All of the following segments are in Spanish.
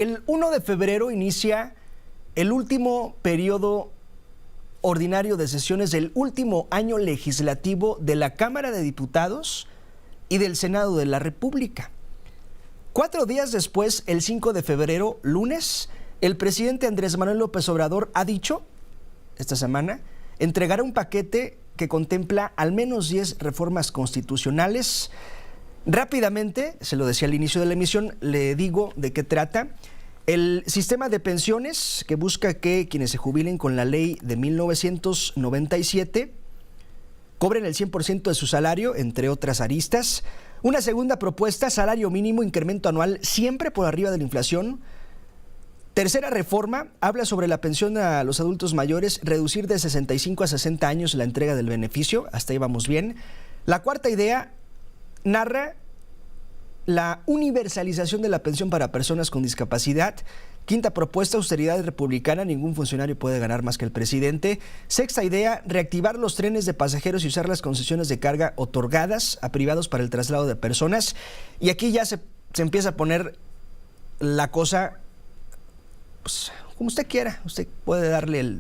El 1 de febrero inicia el último periodo ordinario de sesiones del último año legislativo de la Cámara de Diputados y del Senado de la República. 4 días después, el 5 de febrero, lunes, el presidente Andrés Manuel López Obrador ha dicho, esta semana, entregará un paquete que contempla al menos 10 reformas constitucionales. Rápidamente, se lo decía al inicio de la emisión, le digo de qué trata. El sistema de pensiones que busca que quienes se jubilen con la ley de 1997 cobren el 100% de su salario, entre otras aristas. Una segunda propuesta, salario mínimo, incremento anual siempre por arriba de la inflación. Tercera reforma, habla sobre la pensión a los adultos mayores, reducir de 65 a 60 años la entrega del beneficio, hasta ahí vamos bien. La cuarta idea narra la universalización de la pensión para personas con discapacidad. Quinta propuesta, austeridad republicana, ningún funcionario puede ganar más que el presidente. Sexta idea, reactivar los trenes de pasajeros y usar las concesiones de carga otorgadas a privados para el traslado de personas. Y aquí ya se empieza a poner la cosa, pues, como usted quiera. Usted puede darle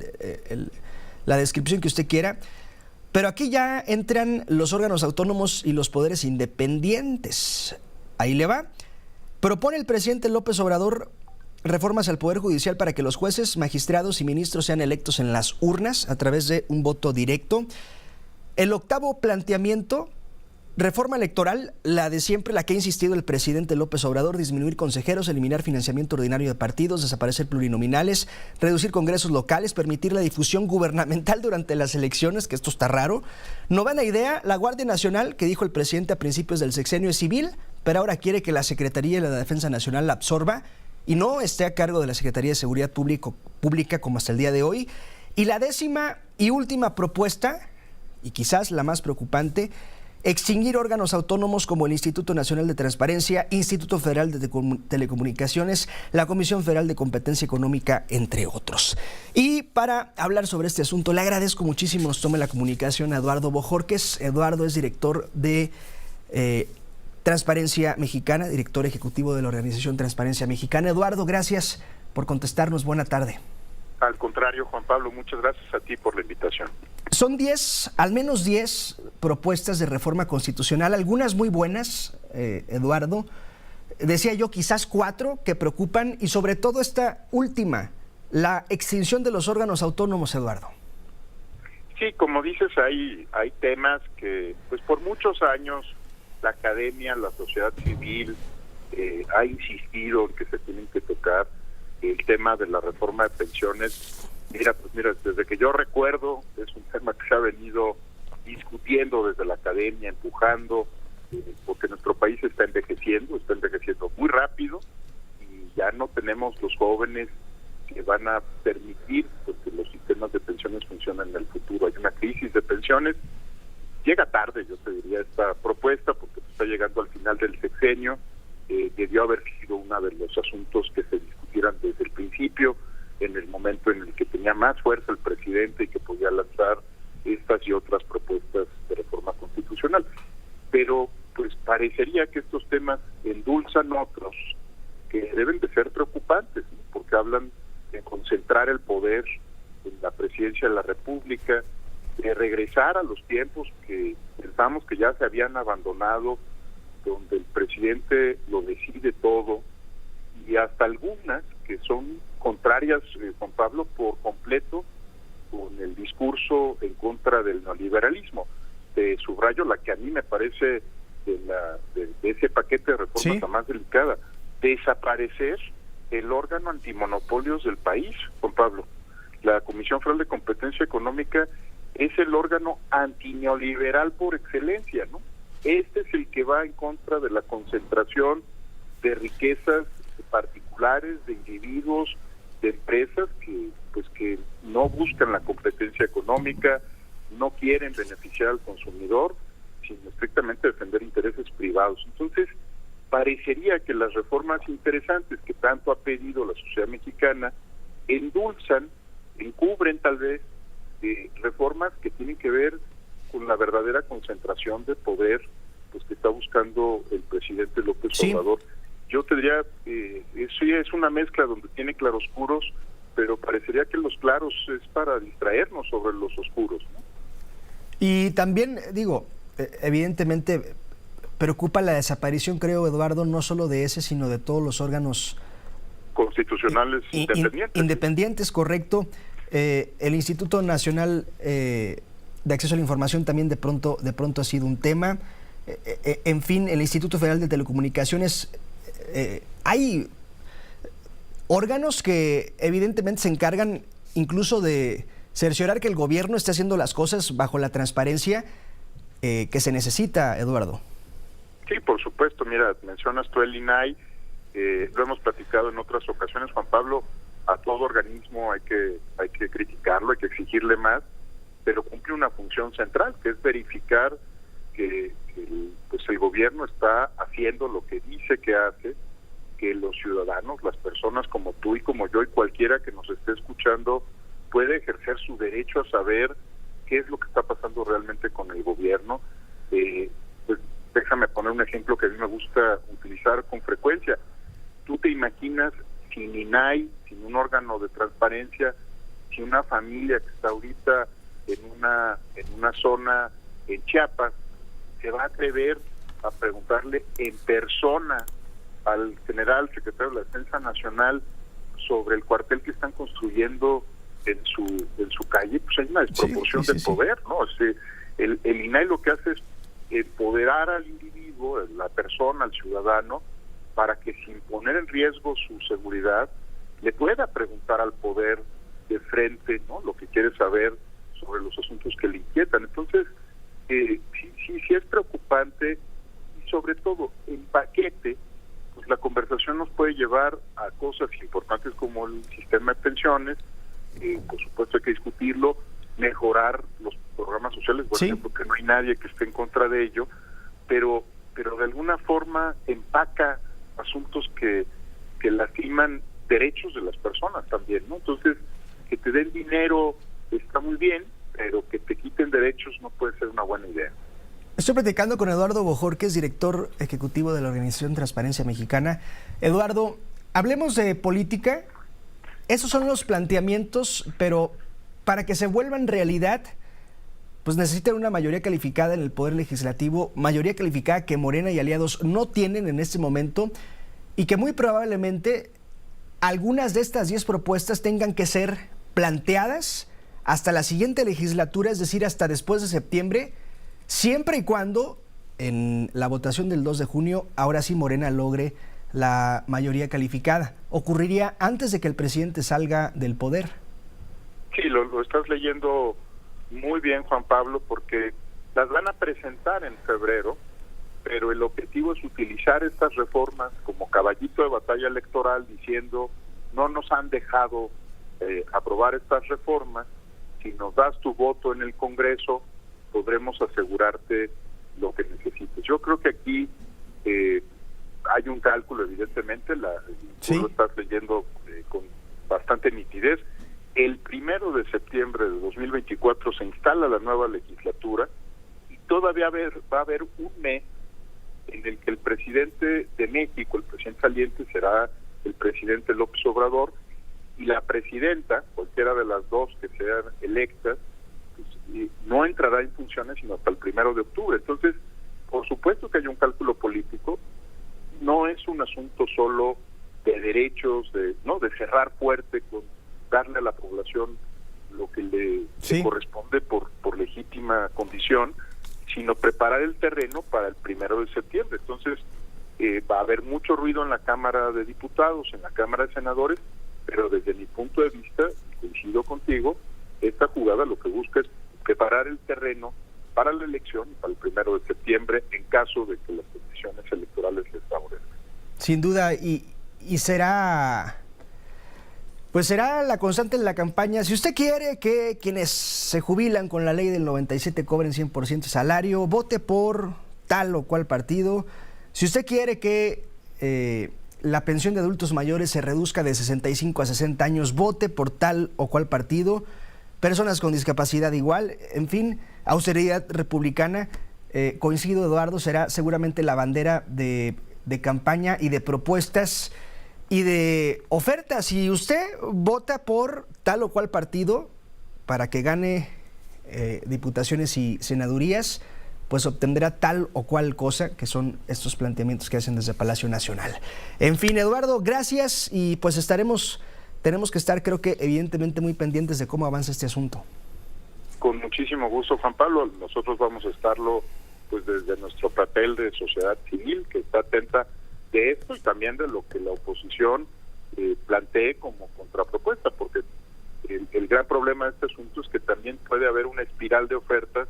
la descripción que usted quiera. Pero aquí ya entran los órganos autónomos y los poderes independientes. Ahí le va. Propone el presidente López Obrador reformas al Poder Judicial para que los jueces, magistrados y ministros sean electos en las urnas a través de un voto directo. El octavo planteamiento, reforma electoral, la de siempre, la que ha insistido el presidente López Obrador: disminuir consejeros, eliminar financiamiento ordinario de partidos, desaparecer plurinominales, reducir congresos locales, permitir la difusión gubernamental durante las elecciones, que esto está raro. Novena idea, la Guardia Nacional, que dijo el presidente a principios del sexenio es civil, pero ahora quiere que la Secretaría de la Defensa Nacional la absorba y no esté a cargo de la Secretaría de Seguridad Pública como hasta el día de hoy. Y la décima y última propuesta, y quizás la más preocupante, extinguir órganos autónomos como el Instituto Nacional de Transparencia, Instituto Federal de Telecomunicaciones, la Comisión Federal de Competencia Económica, entre otros. Y para hablar sobre este asunto, le agradezco muchísimo nos tome la comunicación a Eduardo Bojorquez. Eduardo es director de Transparencia Mexicana, director ejecutivo de la organización Transparencia Mexicana. Eduardo, gracias por contestarnos. Buena tarde. Al contrario, Juan Pablo, muchas gracias a ti por la invitación. Son 10, al menos 10 propuestas de reforma constitucional, algunas muy buenas, Eduardo. Decía yo, quizás 4 que preocupan, y sobre todo esta última, la extinción de los órganos autónomos, Eduardo. Sí, como dices, hay temas que pues por muchos años la academia, la sociedad civil ha insistido en que se tienen que tocar. El tema de la reforma de pensiones, mira, desde que yo recuerdo, es un tema que se ha venido discutiendo desde la academia, empujando, porque nuestro país está envejeciendo muy rápido, y ya no tenemos los jóvenes que van a permitir pues, que los sistemas de pensiones funcionen en el futuro. Hay una crisis de pensiones. Llega tarde, yo te diría, esta propuesta, porque está llegando al final del sexenio. Debió haber sido uno de los asuntos que se discutieran desde el principio, en el momento en el que tenía más fuerza el presidente y que podía lanzar estas y otras propuestas de reforma constitucional. Pero pues parecería que estos temas endulzan otros que deben de ser preocupantes, ¿no? Porque hablan de concentrar el poder en la presidencia de la República, de regresar a los tiempos que pensamos que ya se habían abandonado, donde el presidente lo decide todo, y hasta algunas que son contrarias, Juan Pablo, por completo con el discurso en contra del neoliberalismo. Te subrayo la que a mí me parece de ese paquete de reformas, ¿sí?, la más delicada: desaparecer el órgano antimonopolios del país, Juan Pablo. La Comisión Federal de Competencia Económica es el órgano antineoliberal por excelencia, ¿no? Este es el que va en contra de la concentración de riquezas particulares, de individuos, de empresas que no buscan la competencia económica, no quieren beneficiar al consumidor, sino estrictamente defender intereses privados. Entonces, parecería que las reformas interesantes que tanto ha pedido la sociedad mexicana endulzan, encubren tal vez reformas que tienen que ver con la verdadera concentración de poder pues que está buscando el presidente López Obrador. yo te diría, sí es una mezcla donde tiene claroscuros, pero parecería que los claros es para distraernos sobre los oscuros, ¿no? Y también, digo, evidentemente preocupa la desaparición, creo, Eduardo, no solo de ese, sino de todos los órganos Constitucionales independientes, correcto. El Instituto Nacional de Acceso a la Información también de pronto ha sido un tema. En fin, el Instituto Federal de Telecomunicaciones, hay órganos que evidentemente se encargan incluso de cerciorar que el gobierno esté haciendo las cosas bajo la transparencia que se necesita, Eduardo. Sí, por supuesto. Mira, mencionas tú el INAI, lo hemos platicado en otras ocasiones, Juan Pablo. A todo organismo hay que criticarlo, hay que exigirle más, pero cumple una función central, que es verificar que el gobierno está haciendo lo que dice que hace, que los ciudadanos, las personas como tú y como yo y cualquiera que nos esté escuchando puede ejercer su derecho a saber qué es lo que está pasando realmente con el gobierno. Pues déjame poner un ejemplo que a mí me gusta utilizar con frecuencia. ¿Tú te imaginas sin INAI, sin un órgano de transparencia, si una familia que está ahorita en una zona en Chiapas se va a atrever a preguntarle en persona al general secretario de la Defensa Nacional sobre el cuartel que están construyendo en su calle? Pues hay una desproporción de poder, ¿no? O sea, el INAI lo que hace es empoderar al individuo, la persona, al ciudadano, para que sin poner en riesgo su seguridad le pueda preguntar al poder de frente, ¿no?, lo que quiere saber sobre los asuntos que le inquietan. Entonces, sí es preocupante, y sobre todo en paquete, pues la conversación nos puede llevar a cosas importantes como el sistema de pensiones. Por supuesto hay que discutirlo, mejorar los programas sociales, por ejemplo, que no hay nadie que esté en contra de ello, pero de alguna forma empaca asuntos que lastiman derechos de las personas también, ¿no? Entonces, que te den dinero está muy bien, pero que te quiten derechos no puede ser una buena idea. Estoy platicando con Eduardo Bojorquez, director ejecutivo de la Organización Transparencia Mexicana. Eduardo, hablemos de política. Esos son los planteamientos, pero para que se vuelvan realidad, pues necesitan una mayoría calificada en el Poder Legislativo, mayoría calificada que Morena y aliados no tienen en este momento, y que muy probablemente algunas de estas 10 propuestas tengan que ser planteadas hasta la siguiente legislatura, es decir, hasta después de septiembre, siempre y cuando en la votación del 2 de junio, ahora sí Morena logre la mayoría calificada. Ocurriría antes de que el presidente salga del poder. Sí, lo estás leyendo muy bien, Juan Pablo, porque las van a presentar en febrero, pero el objetivo es utilizar estas reformas como caballito de batalla electoral, diciendo no nos han dejado aprobar estas reformas, si nos das tu voto en el Congreso podremos asegurarte lo que necesites. Yo creo que aquí hay un cálculo, evidentemente, tú lo estás leyendo con bastante nitidez. El 1 de septiembre de 2024 se instala la nueva legislatura y todavía va a haber un mes en el que el presidente de México, el presidente saliente, será el presidente López Obrador, y la presidenta, cualquiera de las dos que sean electas, pues, no entrará en funciones sino hasta el 1 de octubre. Entonces, por supuesto que hay un cálculo político, no es un asunto solo de derechos, de cerrar fuerte con darle a la población lo que le corresponde por legítima condición, sino preparar el terreno para el 1 de septiembre. Entonces, va a haber mucho ruido en la Cámara de Diputados, en la Cámara de Senadores, pero desde mi punto de vista, coincido contigo, esta jugada lo que busca es preparar el terreno para la elección y para el 1 de septiembre en caso de que las condiciones electorales les favorezcan. Sin duda, y será la constante en la campaña. Si usted quiere que quienes se jubilan con la ley del 97 cobren 100% salario, vote por tal o cual partido. Si usted quiere que la pensión de adultos mayores se reduzca de 65 a 60 años, vote por tal o cual partido. Personas con discapacidad igual, en fin, austeridad republicana. Coincido, Eduardo, será seguramente la bandera de de campaña y de propuestas y de ofertas. Si usted vota por tal o cual partido para que gane diputaciones y senadurías, pues obtendrá tal o cual cosa, que son estos planteamientos que hacen desde Palacio Nacional. En fin, Eduardo, gracias, y pues tenemos que estar, creo que evidentemente, muy pendientes de cómo avanza este asunto. Con muchísimo gusto, Juan Pablo. Nosotros vamos a estarlo pues desde nuestro papel de sociedad civil, que está atenta de esto y también de lo que la oposición plantee como contrapropuesta, porque el gran problema de este asunto es que también puede haber una espiral de ofertas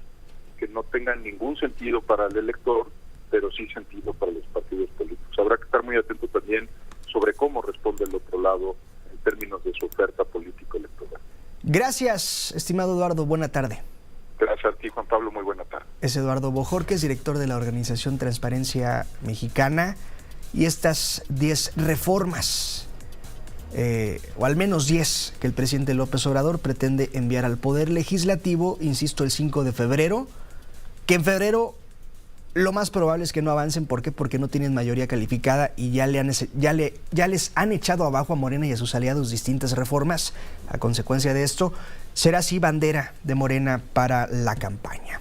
que no tengan ningún sentido para el elector, pero sí sentido para los partidos políticos. Habrá que estar muy atento también sobre cómo responde el otro lado en términos de su oferta político-electoral. Gracias, estimado Eduardo. Buena tarde. Gracias a ti, Juan Pablo. Muy buena tarde. Es Eduardo Bojorquez, director de la organización Transparencia Mexicana, y estas 10 reformas, o al menos 10, que el presidente López Obrador pretende enviar al Poder Legislativo, insisto, el 5 de febrero, que en febrero lo más probable es que no avancen. ¿Por qué? Porque no tienen mayoría calificada y ya les han echado abajo a Morena y a sus aliados distintas reformas. A consecuencia de esto, será así bandera de Morena para la campaña.